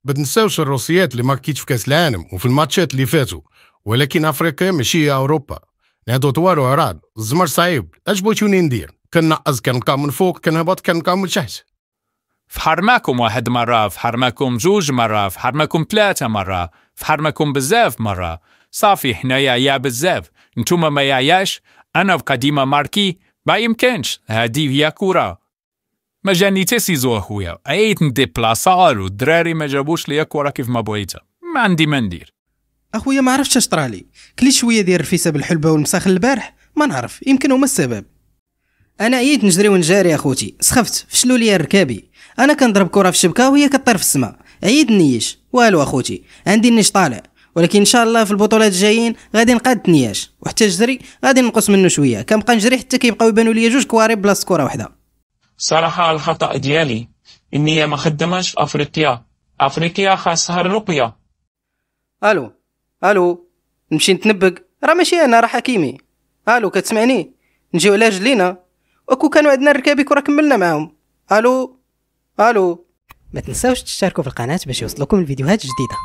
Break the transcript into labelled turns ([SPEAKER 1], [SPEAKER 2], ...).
[SPEAKER 1] بتنساوش الروسيات اللي ما كيتش في كاس العالم وفي الماتشات اللي فاتوا، ولكن افريقيا ماشي اوروبا. نادو توارو عراد الزمر صعيب. اش بغيتوني ندير؟ كنقص كنلقى من فوق، كنهبط كنلقى من تحت.
[SPEAKER 2] فحرماكم 1 مرة، فحرماكم 2 مرة، فحرماكم 3 مرة، فحرماكم بزاف مرة. صافي حنايا يا بزاف، نتوما ما يعياش. أنا وقديمة ماركي ما يمكنش، هادي هي كورة. ما جاني تسيزو أخويا، عيت نديبلاصال والدراري ما جابوش ليا كورة كيف ما بغيتها، ما عندي ما ندير.
[SPEAKER 3] اخويا ما عرفتش اش طرالي، كليت شويه ديال الرفيسه بالحلبه والمساخن البارح، ما نعرف يمكن هما السبب. انا عييت نجري ونجاري اخوتي، سخفت فشلوا لي ركابي. انا كنضرب كره في الشبكه وهي كطير في السماء، عييت نيش والو اخوتي، عندي النيش طالع، ولكن ان شاء الله في البطولات الجايين غادي نقاد النياش، وحتى الجري غادي نقص منه شويه، كنبقى نجري حتى كيبقاو يبانوا لي 2 كواري بلاصه كره واحده.
[SPEAKER 4] صراحه الخطا ديالي اني ما خدماش في افريقيا خاصها الرقيه.
[SPEAKER 3] الو نمشي نتنبق، راه ماشي انا، راه حكيمي. الو كتسمعني؟ نجيو على رجلينا، وكو كانوا عندنا الركابي كره كملنا معاهم. الو
[SPEAKER 5] ما تنساوش تشتركوا في القناه باش يوصلكم الفيديوهات الجديده.